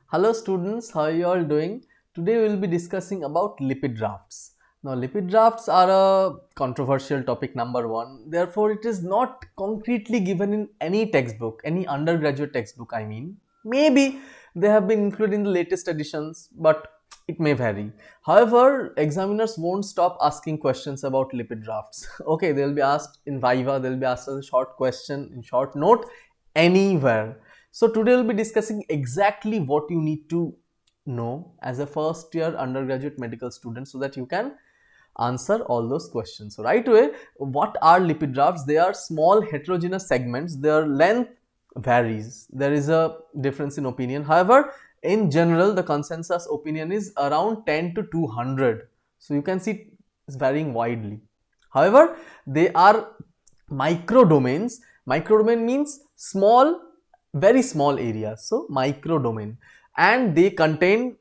Hello students, how are you all doing? Today we will be discussing about lipid rafts. Now lipid rafts are a controversial topic number one. Therefore it is not concretely given in any textbook, any undergraduate textbook I mean. Maybe they have been included in the latest editions but it may vary. However, examiners won't stop asking questions about lipid rafts. Okay, they will be asked in Viva, they will be asked as a short question, in short note, anywhere. So today we'll be discussing exactly what you need to know as a first year undergraduate medical student so that you can answer all those questions. So right away, what are lipid rafts? They are small heterogeneous segments. Their length varies. There is a difference in opinion. However, in general, the consensus opinion is around 10 to 200. So you can see it's varying widely. However, they are micro domains. Micro domain means small, very small areas. So micro domain, and they contain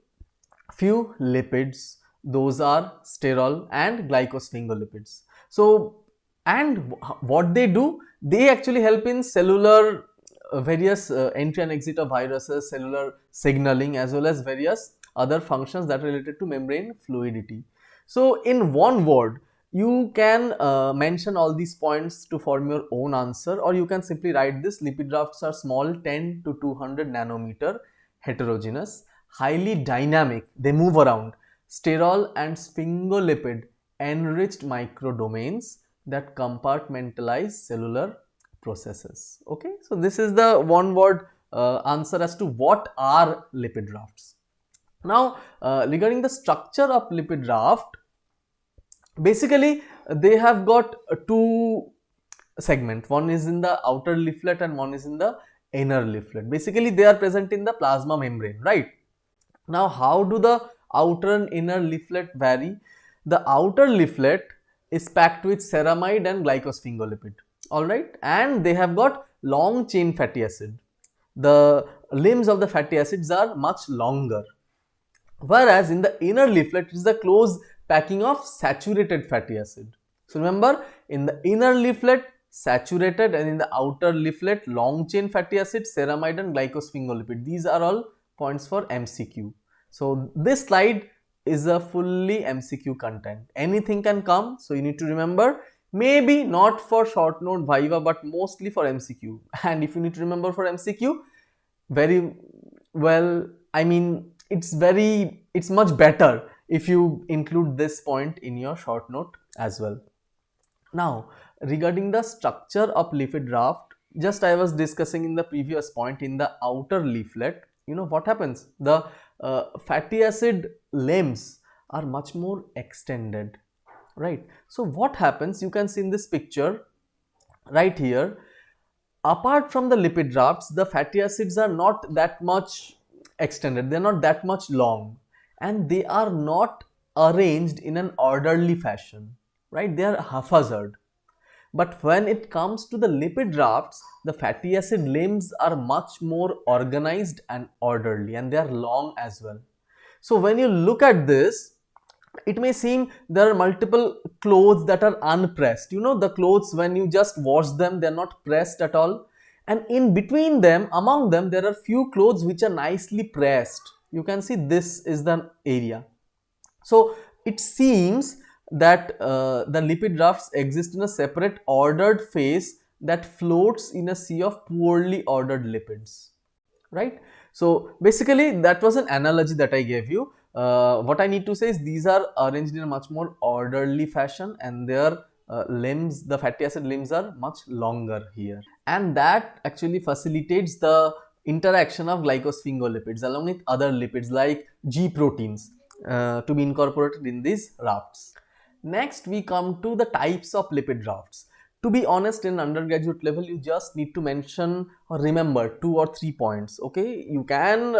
few lipids. Those are sterol and glycosphingolipids. So, and what they do, they actually help in cellular various entry and exit of viruses, cellular signaling, as well as various other functions that are related to membrane fluidity. So in one word, you can mention all these points to form your own answer, or you can simply write this: lipid rafts are small, 10 to 200 nanometer, heterogeneous, highly dynamic, they move around, sterol and sphingolipid enriched microdomains that compartmentalize cellular processes. Okay, so this is the one word answer as to what are lipid rafts. Now regarding the structure of lipid raft, basically they have got two segments. One is in the outer leaflet and one is in the inner leaflet. Basically they are present in the plasma membrane, right? Now how do the outer and inner leaflet vary? The outer leaflet is packed with ceramide and glycosphingolipid, alright, and they have got long chain fatty acid. The limbs of the fatty acids are much longer, whereas in the inner leaflet it is the close packing of saturated fatty acid. So remember, in the inner leaflet saturated, and in the outer leaflet long chain fatty acid, ceramide and glycosphingolipid. These are all points for MCQ. So this slide is a fully MCQ content. Anything can come, so you need to remember, maybe not for short note Viva but mostly for MCQ. And if you need to remember for MCQ, very well, I mean, it's much better if you include this point in your short note as well. Now regarding the structure of lipid raft, just I was discussing in the previous point, in the outer leaflet, you know what happens, the fatty acid limbs are much more extended, right? So what happens, you can see in this picture right here, apart from the lipid rafts, the fatty acids are not that much extended, they are not that much long, and they are not arranged in an orderly fashion, right? They are haphazard. But when it comes to the lipid rafts, the fatty acid limbs are much more organized and orderly, and they are long as well. So when you look at this, it may seem there are multiple clothes that are unpressed. You know, the clothes when you just wash them, they are not pressed at all. And in between them, among them, there are few clothes which are nicely pressed. You can see this is the area. So it seems that the lipid rafts exist in a separate ordered phase that floats in a sea of poorly ordered lipids, right? So basically that was an analogy that I gave you. What I need to say is these are arranged in a much more orderly fashion, and their limbs, the fatty acid limbs, are much longer here, and that actually facilitates the interaction of glycosphingolipids along with other lipids like G proteins to be incorporated in these rafts. Next we come to the types of lipid rafts. To be honest, in undergraduate level you just need to mention or remember 2 or 3 points. Okay, you can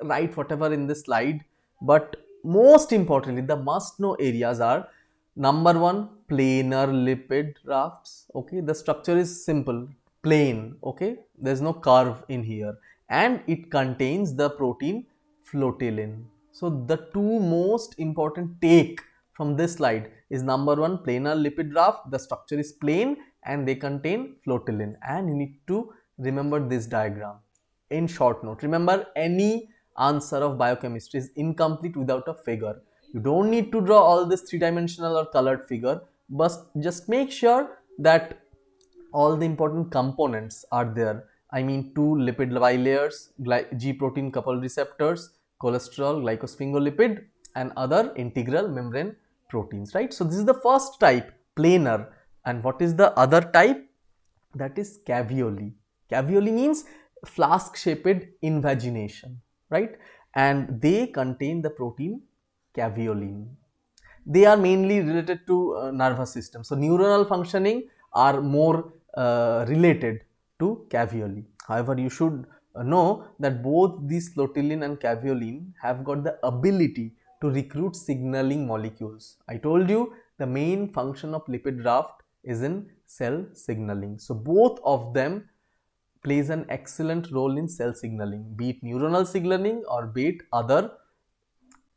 write whatever in this slide, but most importantly the must know areas are: number one, planar lipid rafts. Okay, the structure is simple, plain. Okay, there's no curve in here, and it contains the protein flotilin. So the two most important take from this slide is: number one, planar lipid raft, the structure is plain and they contain flotilin, and you need to remember this diagram in short note. Remember any answer of biochemistry is incomplete without a figure. You don't need to draw all this three-dimensional or colored figure, but just make sure that all the important components are there. I mean, two lipid bilayers, G protein coupled receptors, cholesterol, glycosphingolipid, and other integral membrane proteins, right? So this is the first type, planar. And what is the other type? That is caveoli. Caveoli means flask shaped invagination, right? And they contain the protein caveolin. They are mainly related to nervous system. So neuronal functioning are more related to caveoli. However, you should know that both these flotilin and caveolin have got the ability to recruit signaling molecules. I told you the main function of lipid raft is in cell signaling. So both of them plays an excellent role in cell signaling, be it neuronal signaling or be it other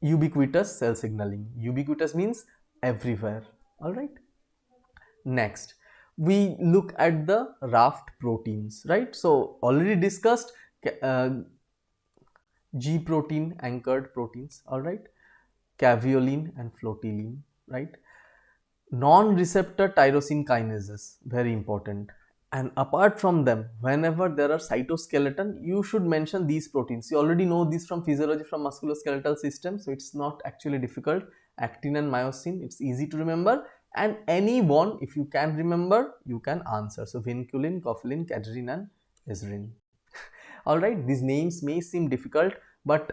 ubiquitous cell signaling. Ubiquitous means everywhere. All right. Next, we look at the raft proteins, right? So already discussed uh, G protein anchored proteins. All right, caveolin and flotilin, right? Non-receptor tyrosine kinases, very important. And apart from them, whenever there are cytoskeleton, you should mention these proteins. You already know these from physiology, from musculoskeletal system, so it's not actually difficult. Actin and myosin, it's easy to remember. And any one, if you can remember, you can answer. So vinculin, cofulin, cadherin and ezrin. Alright, these names may seem difficult, but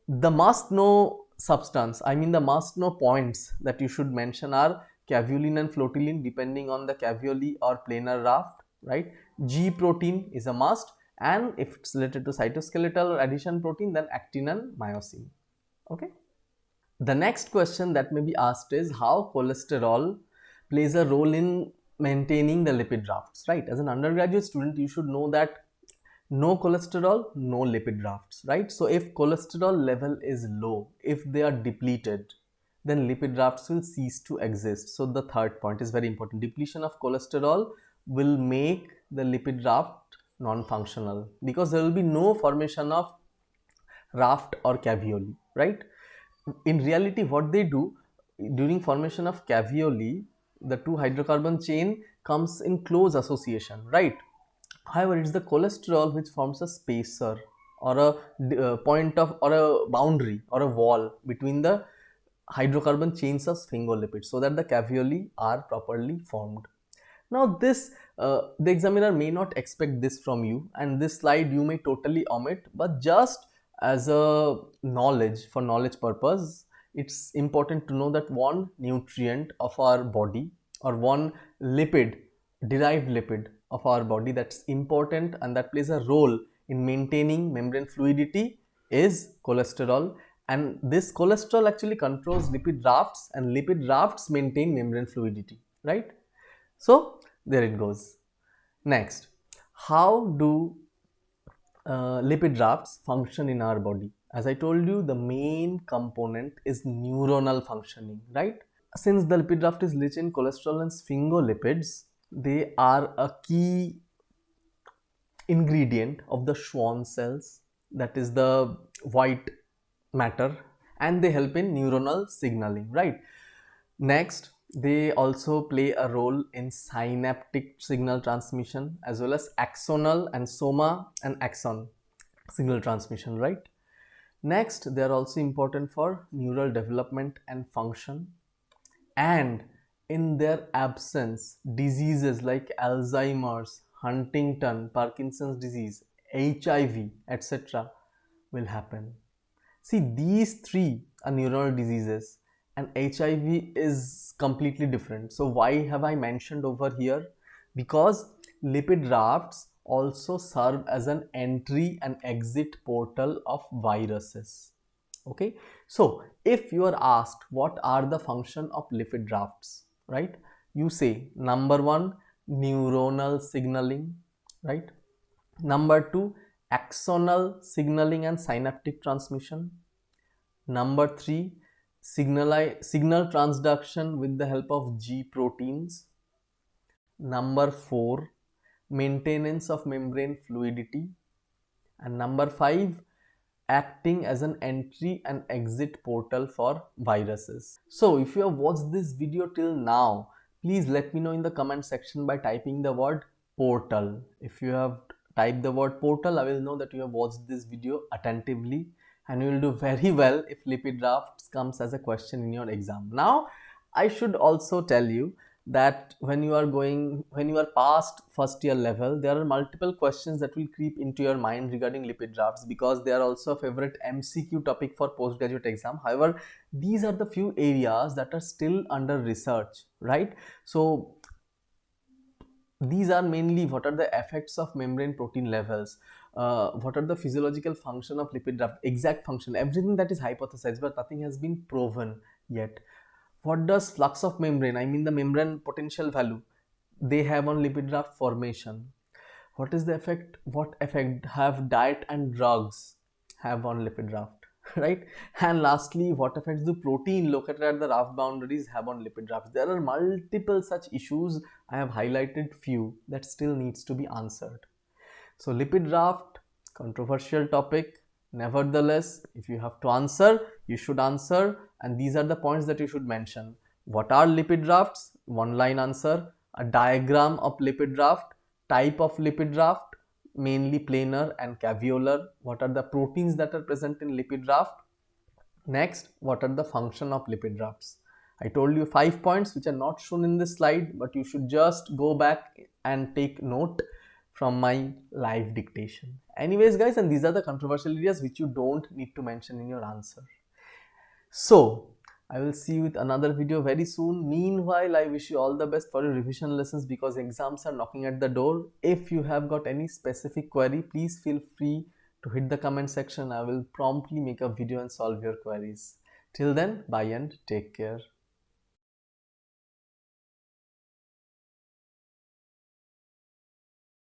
the must know substance, I mean the must know points that you should mention are caveolin and flotilin depending on the caveoli or planar raft, right? G protein is a must, and if it's related to cytoskeletal or adhesion protein, then actin and myosin. Okay. The next question that may be asked is how cholesterol plays a role in maintaining the lipid rafts, right? As an undergraduate student, you should know that no cholesterol, no lipid rafts, right? So if cholesterol level is low, if they are depleted, then lipid rafts will cease to exist. So the third point is very important. Depletion of cholesterol will make the lipid raft non-functional because there will be no formation of raft or caveoli, right? In reality, what they do during formation of caveoli, the two hydrocarbon chain comes in close association, right? However, it's the cholesterol which forms a spacer or a point of or a boundary or a wall between the hydrocarbon chains of sphingolipids so that the caveoli are properly formed. Now this the examiner may not expect this from you, and this slide you may totally omit, but just as a knowledge, for knowledge purpose, it's important to know that one nutrient of our body or one lipid, derived lipid of our body that's important and that plays a role in maintaining membrane fluidity is cholesterol, and this cholesterol actually controls lipid rafts and lipid rafts maintain membrane fluidity, right? So there it goes. Next, how do lipid rafts function in our body? As I told you, the main component is neuronal functioning, right? Since the lipid raft is rich in cholesterol and sphingolipids, they are a key ingredient of the Schwann cells, that is the white matter, and they help in neuronal signaling, right? Next, they also play a role in synaptic signal transmission as well as axonal and soma and axon signal transmission, right? Next, they are also important for neural development and function, and in their absence, diseases like Alzheimer's, Huntington, Parkinson's disease, HIV, etc. will happen. See, these three are neuronal diseases and HIV is completely different. So why have I mentioned over here? Because lipid rafts also serve as an entry and exit portal of viruses. Okay, so if you are asked what are the function of lipid rafts, right? You say number one, neuronal signaling, right? Number two, axonal signaling and synaptic transmission. Number three, signal transduction with the help of G proteins. Number four, maintenance of membrane fluidity. And number five, acting as an entry and exit portal for viruses. So if you have watched this video till now, please let me know in the comment section by typing the word portal. If you have typed the word portal, I will know that you have watched this video attentively, and you will do very well if lipid rafts comes as a question in your exam. Now I should also tell you that when you are past first year level, there are multiple questions that will creep into your mind regarding lipid drafts, because they are also a favorite MCQ topic for postgraduate exam. However, these are the few areas that are still under research, right? So these are mainly what are the effects of membrane protein levels, what are the physiological function of lipid draft, exact function, everything that is hypothesized but nothing has been proven yet. What does flux of membrane, I mean the membrane potential value, they have on lipid draft formation? What is the effect, what effect have diet and drugs have on lipid draft? Right? And lastly, what effects do protein located at the raft boundaries have on lipid drafts? There are multiple such issues. I have highlighted few that still needs to be answered. So lipid draft, controversial topic. Nevertheless, if you have to answer, you should answer, and these are the points that you should mention. What are lipid drafts? One line answer. A diagram of lipid draft. Type of lipid draft, mainly planar and caveolar. What are the proteins that are present in lipid draft? Next, what are the function of lipid drafts? I told you 5 points which are not shown in this slide, but you should just go back and take note from my live dictation. Anyways guys, and these are the controversial areas which you don't need to mention in your answer. So I will see you with another video very soon. Meanwhile, I wish you all the best for your revision lessons, because exams are knocking at the door. If you have got any specific query, please feel free to hit the comment section. I will promptly make a video and solve your queries. Till then, bye and take care.